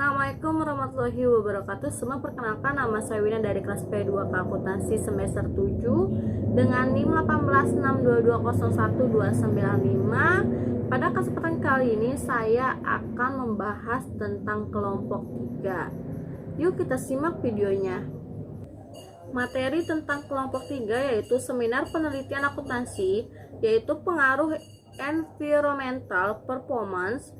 Assalamualaikum warahmatullahi wabarakatuh. Semua perkenalkan, nama saya Wina dari kelas P2 Akuntansi semester 7 dengan NIM 186220125. Pada kesempatan kali ini saya akan membahas tentang kelompok 3. Yuk kita simak videonya. Materi tentang kelompok 3 yaitu seminar penelitian akuntansi, yaitu pengaruh environmental performance,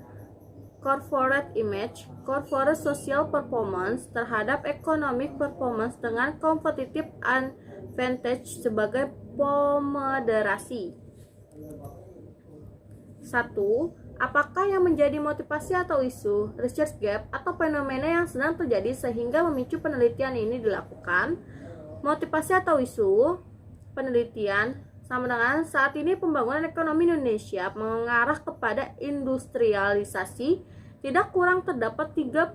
corporate image, corporate social performance terhadap economic performance dengan competitive advantage sebagai pemoderasi. 1. Apakah yang menjadi motivasi atau isu, research gap, atau fenomena yang sedang terjadi sehingga memicu penelitian ini dilakukan? Motivasi atau isu penelitian sama dengan saat ini pembangunan ekonomi Indonesia mengarah kepada industrialisasi. Tidak kurang terdapat 30.000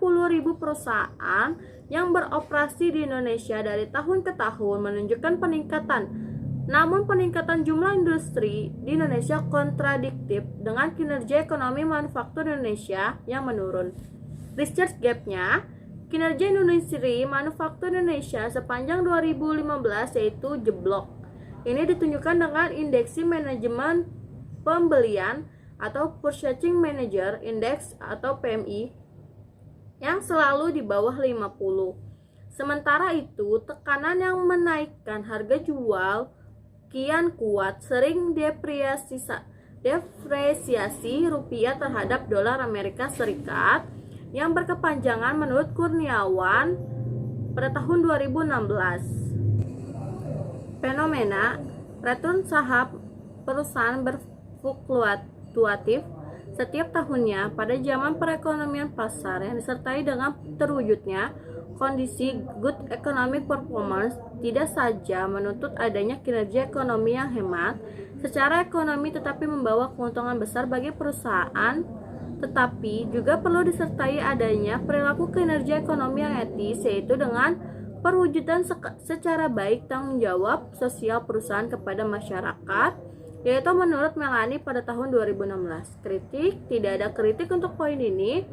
perusahaan yang beroperasi di Indonesia dari tahun ke tahun menunjukkan peningkatan. Namun peningkatan jumlah industri di Indonesia kontradiktif dengan kinerja ekonomi manufaktur Indonesia yang menurun. Research gap-nya, kinerja industri manufaktur Indonesia sepanjang 2015 yaitu jeblok. Ini ditunjukkan dengan indeksi manajemen pembelian atau Purchasing Manager Index atau PMI yang selalu di bawah 50. Sementara itu, tekanan yang menaikkan harga jual kian kuat, sering depresiasi rupiah terhadap dolar Amerika Serikat yang berkepanjangan menurut Kurniawan pada tahun 2016. Fenomena return saham perusahaan berfluktuatif setiap tahunnya pada zaman perekonomian pasar yang disertai dengan terwujudnya kondisi good economic performance tidak saja menuntut adanya kinerja ekonomi yang hemat secara ekonomi tetapi membawa keuntungan besar bagi perusahaan, tetapi juga perlu disertai adanya perilaku kinerja ekonomi yang etis, yaitu dengan perwujudan secara baik tanggung jawab sosial perusahaan kepada masyarakat, yaitu menurut Melani pada tahun 2016. Kritik, tidak ada kritik untuk poin ini.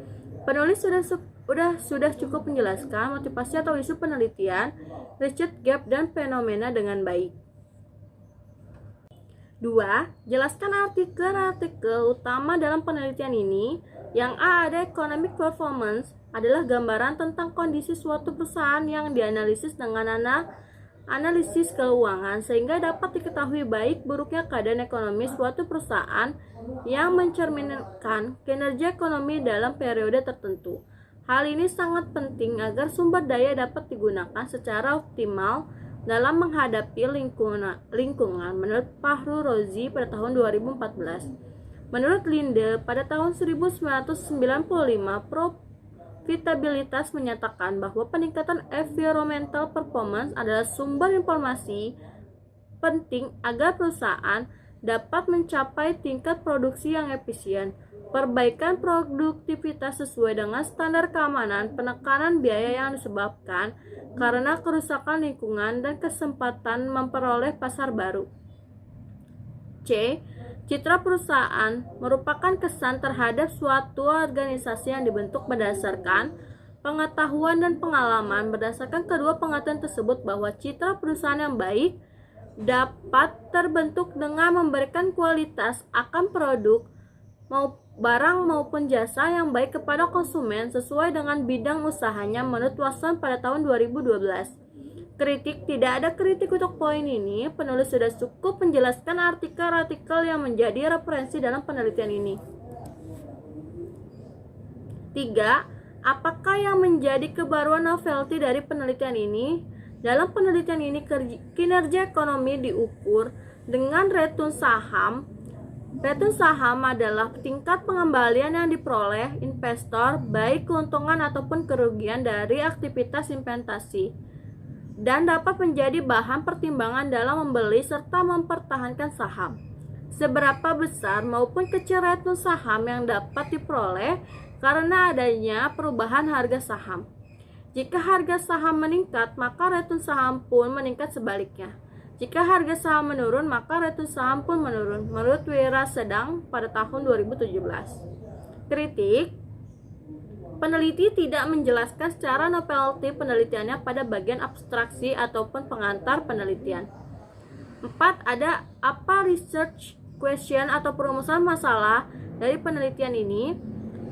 Penulis sudah cukup menjelaskan motivasi atau isu penelitian, research gap, dan fenomena dengan baik. 2. Jelaskan artikel utama dalam penelitian ini. Yang A, ada economic performance, adalah gambaran tentang kondisi suatu perusahaan yang dianalisis dengan analisis keuangan sehingga dapat diketahui baik buruknya keadaan ekonomi suatu perusahaan yang mencerminkan kinerja ekonomi dalam periode tertentu. Hal ini sangat penting agar sumber daya dapat digunakan secara optimal dalam menghadapi lingkungan menurut Fahru Rozi pada tahun 2014. Menurut Linde pada tahun 1995, Profitabilitas menyatakan bahwa peningkatan environmental performance adalah sumber informasi penting agar perusahaan dapat mencapai tingkat produksi yang efisien, perbaikan produktivitas sesuai dengan standar keamanan, penekanan biaya yang disebabkan karena kerusakan lingkungan, dan kesempatan memperoleh pasar baru. C. Citra perusahaan merupakan kesan terhadap suatu organisasi yang dibentuk berdasarkan pengetahuan dan pengalaman. Berdasarkan kedua pengertian tersebut bahwa citra perusahaan yang baik dapat terbentuk dengan memberikan kualitas akan produk, barang maupun jasa yang baik kepada konsumen sesuai dengan bidang usahanya menurut Watson pada tahun 2012. Kritik, tidak ada kritik untuk poin ini. Penulis sudah cukup menjelaskan artikel-artikel yang menjadi referensi dalam penelitian ini. 3. Apakah yang menjadi kebaruan novelty dari penelitian ini? Dalam penelitian ini kinerja ekonomi diukur dengan return saham. Return saham adalah tingkat pengembalian yang diperoleh investor baik keuntungan ataupun kerugian dari aktivitas investasi, dan dapat menjadi bahan pertimbangan dalam membeli serta mempertahankan saham. Seberapa besar maupun kecil return saham yang dapat diperoleh karena adanya perubahan harga saham. Jika harga saham meningkat, maka return saham pun meningkat sebaliknya. Jika harga saham menurun, maka return saham pun menurun, menurut Wira Sedang pada tahun 2017. Kritik, Peneliti tidak menjelaskan secara novelty penelitiannya pada bagian abstraksi ataupun pengantar penelitian. 4. Ada apa research question atau perumusan masalah dari penelitian ini?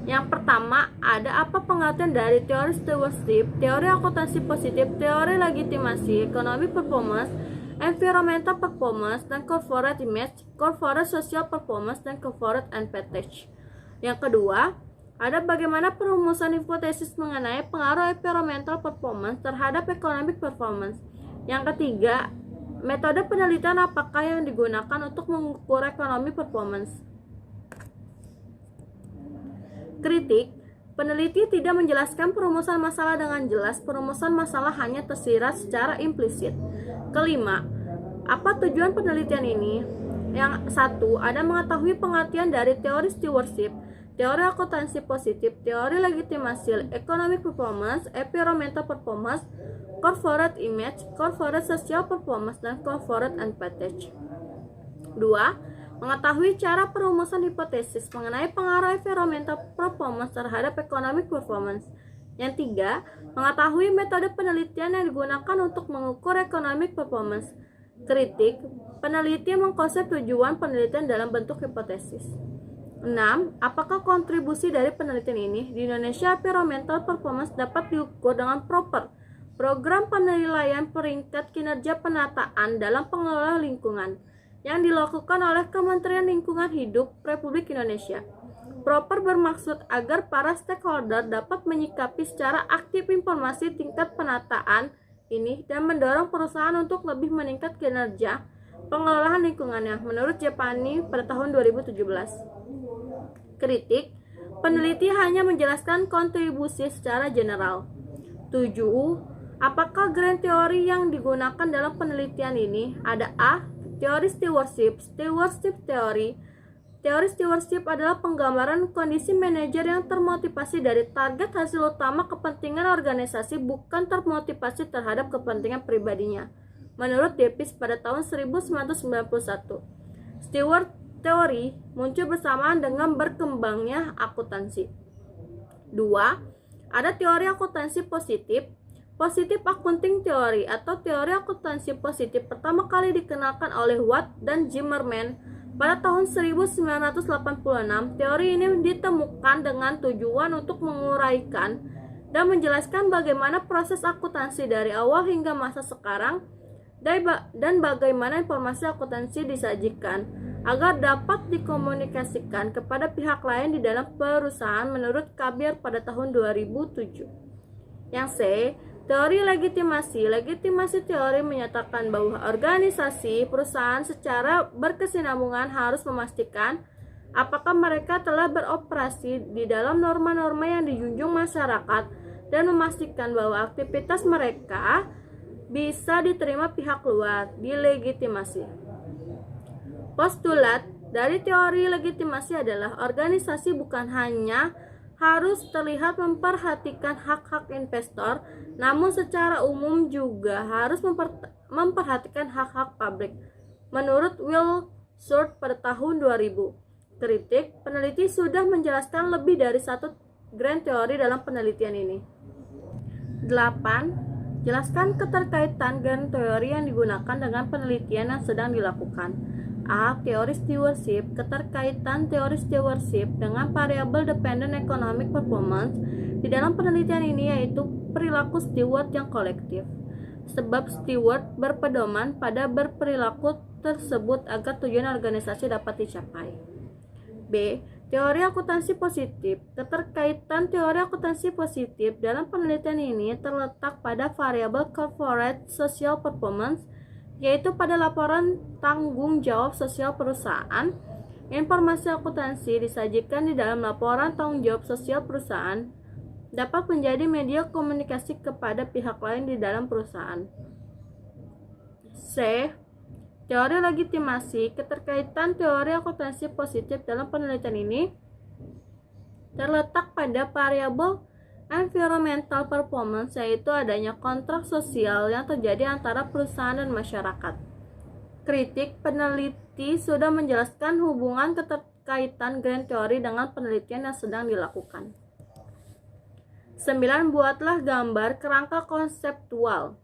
Yang pertama, ada apa pengertian dari teori stewardship, teori akuntansi positif, teori legitimasi, economic performance, environmental performance, dan corporate image, corporate social performance, dan corporate advantage. Yang kedua, ada bagaimana perumusan hipotesis mengenai pengaruh environmental performance terhadap economic performance. Yang ketiga, metode penelitian apakah yang digunakan untuk mengukur economic performance. Kritik, peneliti tidak menjelaskan perumusan masalah dengan jelas, perumusan masalah hanya tersirat secara implisit. Kelima, apa tujuan penelitian ini? Yang satu, ada mengetahui pengertian dari teori stewardship, teori akuntansi positif, teori legitimasi, economic performance, environmental performance, corporate image, corporate social performance, dan corporate advantage. 2. Mengetahui cara perumusan hipotesis mengenai pengaruh environmental performance terhadap economic performance. Yang 3. Mengetahui metode penelitian yang digunakan untuk mengukur economic performance. Kritik, peneliti mengkonsep tujuan penelitian dalam bentuk hipotesis. 6. Apakah kontribusi dari penelitian ini di Indonesia environmental performance dapat diukur dengan proper program penilaian peringkat kinerja penataan dalam pengelola lingkungan yang dilakukan oleh Kementerian Lingkungan Hidup Republik Indonesia. Proper bermaksud agar para stakeholder dapat menyikapi secara aktif informasi tingkat penataan ini dan mendorong perusahaan untuk lebih meningkat kinerja pengelolaan lingkungannya, menurut Japani pada tahun 2017. Kritik, peneliti hanya menjelaskan kontribusi secara general. 7. Apakah grand teori yang digunakan dalam penelitian ini? Ada A. Teori stewardship, stewardship teori. Teori stewardship adalah penggambaran kondisi manajer yang termotivasi dari target hasil utama kepentingan organisasi, bukan termotivasi terhadap kepentingan pribadinya, menurut Davis pada tahun 1991. Steward teori muncul bersamaan dengan berkembangnya akuntansi. 2. Ada teori akuntansi positif. Positive accounting theory atau teori akuntansi positif pertama kali dikenalkan oleh Watt dan Zimmerman pada tahun 1986. Teori ini ditemukan dengan tujuan untuk menguraikan dan menjelaskan bagaimana proses akuntansi dari awal hingga masa sekarang dan bagaimana informasi akuntansi disajikan agar dapat dikomunikasikan kepada pihak lain di dalam perusahaan, menurut Kabir pada tahun 2007. Yang C. Teori legitimasi. Legitimasi teori menyatakan bahwa organisasi perusahaan secara berkesinambungan harus memastikan apakah mereka telah beroperasi di dalam norma-norma yang dijunjung masyarakat dan memastikan bahwa aktivitas mereka bisa diterima pihak luar. Dilegitimasi. Postulat dari teori legitimasi adalah organisasi bukan hanya harus terlihat memperhatikan hak-hak investor, namun secara umum juga harus memperhatikan hak-hak publik, menurut Will Short pada tahun 2000. Kritik, peneliti sudah menjelaskan lebih dari satu grand teori dalam penelitian ini. 8. Jelaskan keterkaitan grand teori yang digunakan dengan penelitian yang sedang dilakukan. A. Teori stewardship. Keterkaitan teori stewardship dengan variable dependent economic performance di dalam penelitian ini yaitu perilaku steward yang kolektif. Sebab steward berpedoman pada berperilaku tersebut agar tujuan organisasi dapat dicapai. B. Teori akuntansi positif. Keterkaitan teori akuntansi positif dalam penelitian ini terletak pada variabel corporate social performance, yaitu pada laporan tanggung jawab sosial perusahaan. Informasi akuntansi disajikan di dalam laporan tanggung jawab sosial perusahaan dapat menjadi media komunikasi kepada pihak lain di dalam perusahaan. C. Teori legitimasi. Keterkaitan teori akuntansi positif dalam penelitian ini terletak pada variabel environmental performance, yaitu adanya kontrak sosial yang terjadi antara perusahaan dan masyarakat. Kritik, peneliti sudah menjelaskan hubungan keterkaitan grand teori dengan penelitian yang sedang dilakukan. 9. Buatlah gambar kerangka konseptual.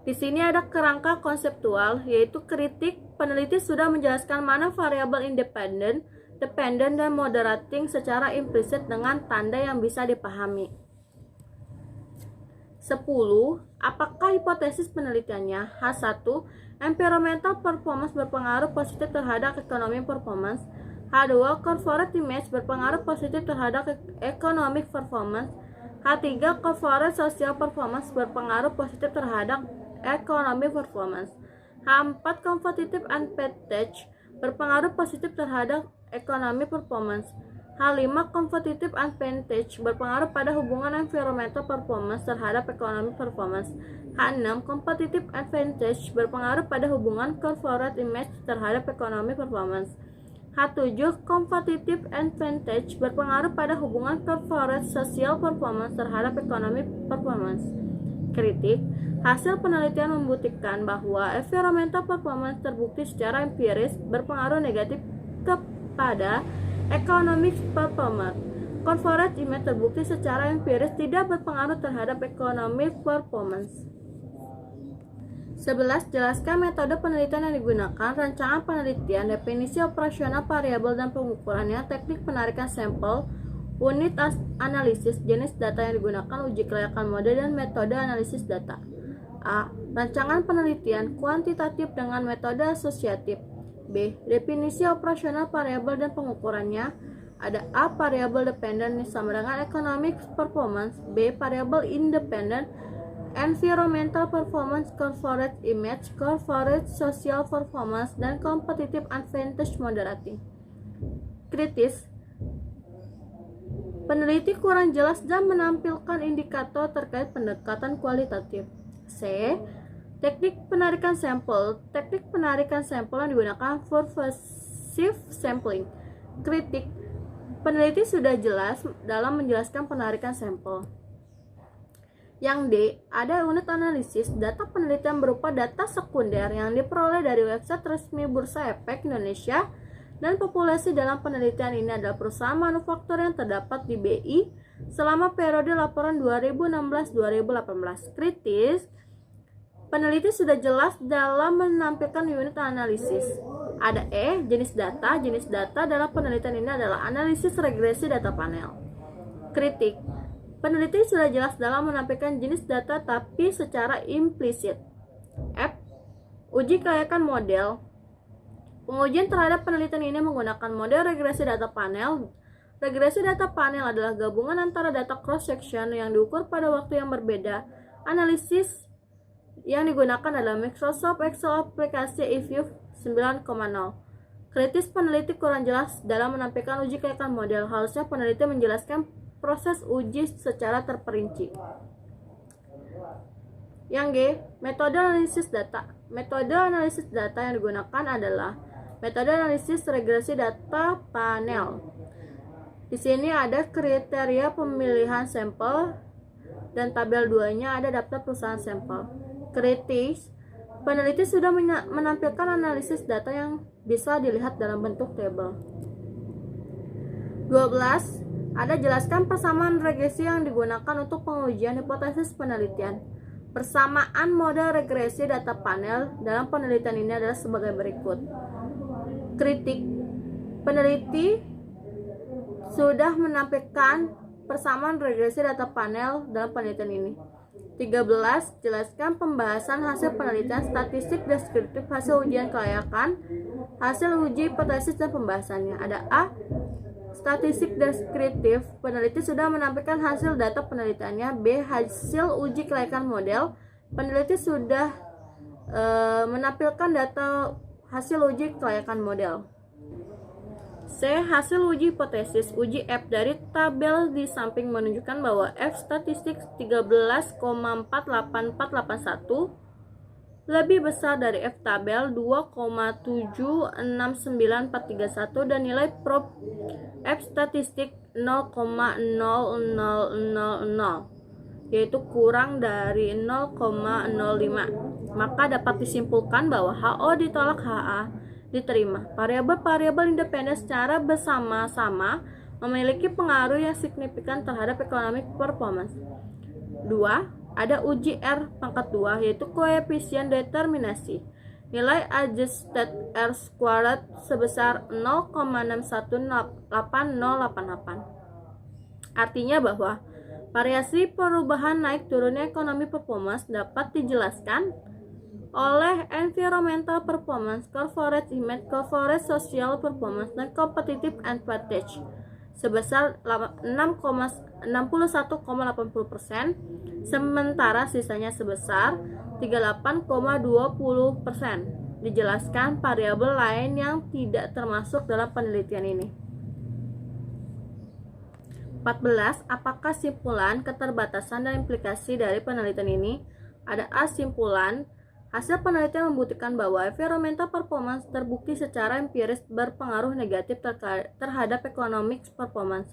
Di sini ada kerangka konseptual, yaitu kritik. Peneliti sudah menjelaskan mana variabel independen, dependent, dan moderating secara implisit dengan tanda yang bisa dipahami. 10. Apakah hipotesis penelitiannya? H1. Environmental performance berpengaruh positif terhadap economic performance. H2. Corporate image berpengaruh positif terhadap economic performance. H3. Corporate social performance berpengaruh positif terhadap economic performance. H4. Competitive advantage berpengaruh positif terhadap economic performance. H5. Competitive advantage berpengaruh pada hubungan environmental performance terhadap economic performance. H6. Competitive advantage berpengaruh pada hubungan corporate image terhadap economic performance. H7. Competitive advantage berpengaruh pada hubungan corporate social performance terhadap economic performance. Kritik. Hasil penelitian membuktikan bahwa environmental performance terbukti secara empiris berpengaruh negatif kepada economic performance. Corporate image terbukti secara empiris tidak berpengaruh terhadap economic performance. 11. Jelaskan metode penelitian yang digunakan, rancangan penelitian, definisi operasional variabel dan pengukurannya, teknik penarikan sampel, unit analisis, jenis data yang digunakan, uji kelayakan model, dan metode analisis data. A. Rancangan penelitian kuantitatif dengan metode asosiatif. B. Definisi operasional variabel dan pengukurannya. Ada A. Variabel dependent sama dengan economic performance. B. Variabel independent, environmental performance, corporate image, corporate social performance, dan competitive advantage moderating. Kritis. Peneliti kurang jelas dan menampilkan indikator terkait pendekatan kualitatif. C. Teknik penarikan sampel. Teknik penarikan sampel yang digunakan pervasive sampling. Kritik. Peneliti sudah jelas dalam menjelaskan penarikan sampel. Yang D. Ada unit analisis. Data penelitian berupa data sekunder yang diperoleh dari website resmi Bursa Efek Indonesia, dan populasi dalam penelitian ini adalah perusahaan manufaktur yang terdapat di BI selama periode laporan 2016-2018. Kritis. Peneliti sudah jelas dalam menampilkan unit analisis. Ada E. Jenis data. Jenis data dalam penelitian ini adalah analisis regresi data panel. Kritik. Peneliti sudah jelas dalam menampilkan jenis data tapi secara implisit. F. Uji kelayakan model. Pengujian terhadap penelitian ini menggunakan model regresi data panel. Regresi data panel adalah gabungan antara data cross-section yang diukur pada waktu yang berbeda. Analisis yang digunakan adalah Microsoft Excel aplikasi eView 9.0. Kritis. Peneliti kurang jelas dalam menampilkan uji kelayakan model. Harusnya peneliti menjelaskan proses uji secara terperinci. Yang G. Metode analisis data. Metode analisis data yang digunakan adalah metode analisis regresi data panel. Di sini ada kriteria pemilihan sampel dan tabel 2-nya ada daftar perusahaan sampel. Kritis. Peneliti sudah menampilkan analisis data yang bisa dilihat dalam bentuk tabel. 12. Ada jelaskan persamaan regresi yang digunakan untuk pengujian hipotesis penelitian. Persamaan model regresi data panel dalam penelitian ini adalah sebagai berikut. Kritik. Peneliti sudah menampilkan persamaan regresi data panel dalam penelitian ini. 13. Jelaskan pembahasan hasil penelitian, statistik deskriptif, hasil ujian kelayakan, hasil uji hipotesis, dan pembahasannya. Ada A. Statistik deskriptif. Peneliti sudah menampilkan hasil data penelitiannya. B. Hasil uji kelayakan model. Peneliti sudah menampilkan data hasil uji kelayakan model. C. Hasil uji hipotesis. Uji F dari tabel di samping menunjukkan bahwa F statistik 13,48481 lebih besar dari F tabel 2,769431 dan nilai prop F statistik 0,0000 yaitu kurang dari 0,05. Maka dapat disimpulkan bahwa HO ditolak HA diterima. Variabel-variabel independen secara bersama-sama memiliki pengaruh yang signifikan terhadap economic performance. 2. Ada uji R pangkat 2 yaitu koefisien determinasi. Nilai adjusted R squared sebesar 0,618088. Artinya bahwa variasi perubahan naik turunnya ekonomi performance dapat dijelaskan oleh environmental performance, corporate image, corporate social performance, dan competitive advantage sebesar 61,80%, sementara sisanya sebesar 38,20%. Dijelaskan variabel lain yang tidak termasuk dalam penelitian ini. 14. Apakah simpulan, keterbatasan, dan implikasi dari penelitian ini? Ada A. Simpulan. Hasil penelitian membuktikan bahwa environmental performance terbukti secara empiris berpengaruh negatif terhadap economic performance.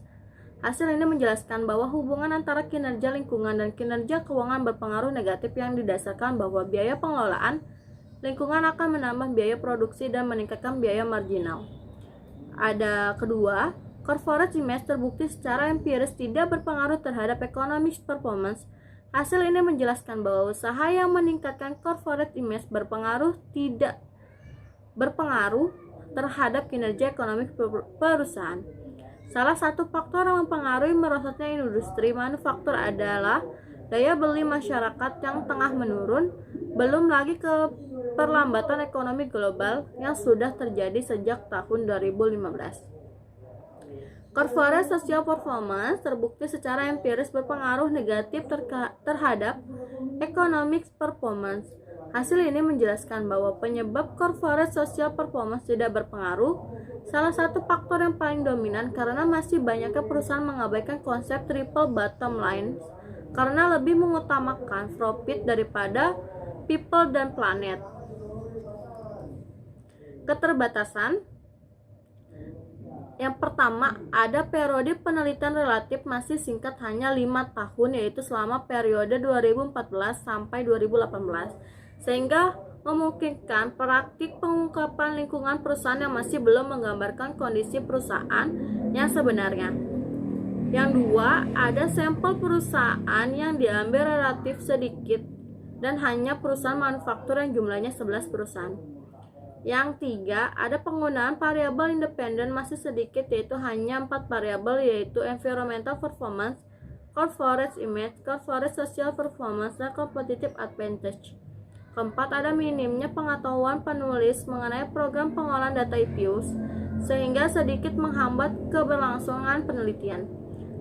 Hasil ini menjelaskan bahwa hubungan antara kinerja lingkungan dan kinerja keuangan berpengaruh negatif yang didasarkan bahwa biaya pengelolaan lingkungan akan menambah biaya produksi dan meningkatkan biaya marginal. Ada kedua, corporate image terbukti secara empiris tidak berpengaruh terhadap economic performance. Hasil ini menjelaskan bahwa usaha yang meningkatkan corporate image tidak berpengaruh terhadap kinerja ekonomi perusahaan. Salah satu faktor yang mempengaruhi merosotnya industri manufaktur adalah daya beli masyarakat yang tengah menurun, belum lagi ke perlambatan ekonomi global yang sudah terjadi sejak tahun 2015. Corporate social performance terbukti secara empiris berpengaruh negatif terhadap economic performance. Hasil ini menjelaskan bahwa penyebab corporate social performance tidak berpengaruh. Salah satu faktor yang paling dominan karena masih banyaknya perusahaan mengabaikan konsep triple bottom line karena lebih mengutamakan profit daripada people dan planet. Keterbatasan. Yang pertama, ada periode penelitian relatif masih singkat, hanya 5 tahun, yaitu selama periode 2014 sampai 2018, sehingga memungkinkan praktik pengungkapan lingkungan perusahaan yang masih belum menggambarkan kondisi perusahaan yang sebenarnya. Yang dua, ada sampel perusahaan yang diambil relatif sedikit dan hanya perusahaan manufaktur yang jumlahnya 11 perusahaan. Yang tiga, ada penggunaan variabel independen masih sedikit, yaitu hanya 4 variabel, yaitu environmental performance, corporate image, corporate social performance, dan competitive advantage. Keempat, ada minimnya pengetahuan penulis mengenai program pengolahan data IPUs, sehingga sedikit menghambat keberlangsungan penelitian.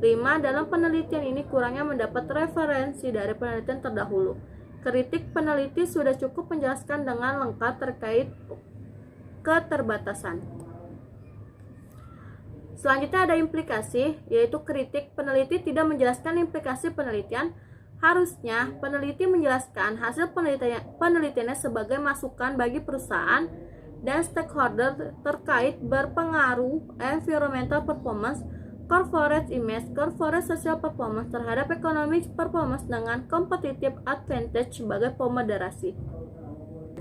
5. Dalam penelitian ini kurangnya mendapat referensi dari penelitian terdahulu. Kritik peneliti sudah cukup menjelaskan dengan lengkap terkait keterbatasan. Selanjutnya ada implikasi, yaitu kritik peneliti tidak menjelaskan implikasi penelitian. Harusnya peneliti menjelaskan hasil penelitiannya sebagai masukan bagi perusahaan dan stakeholder terkait berpengaruh environmental performance, corporate image, corporate social performance terhadap economic performance dengan competitive advantage sebagai pemoderasi.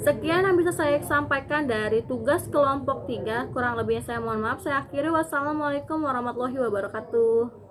Sekian yang bisa saya sampaikan dari tugas kelompok 3. Kurang lebihnya saya mohon maaf. Saya akhiri. Wassalamualaikum warahmatullahi wabarakatuh.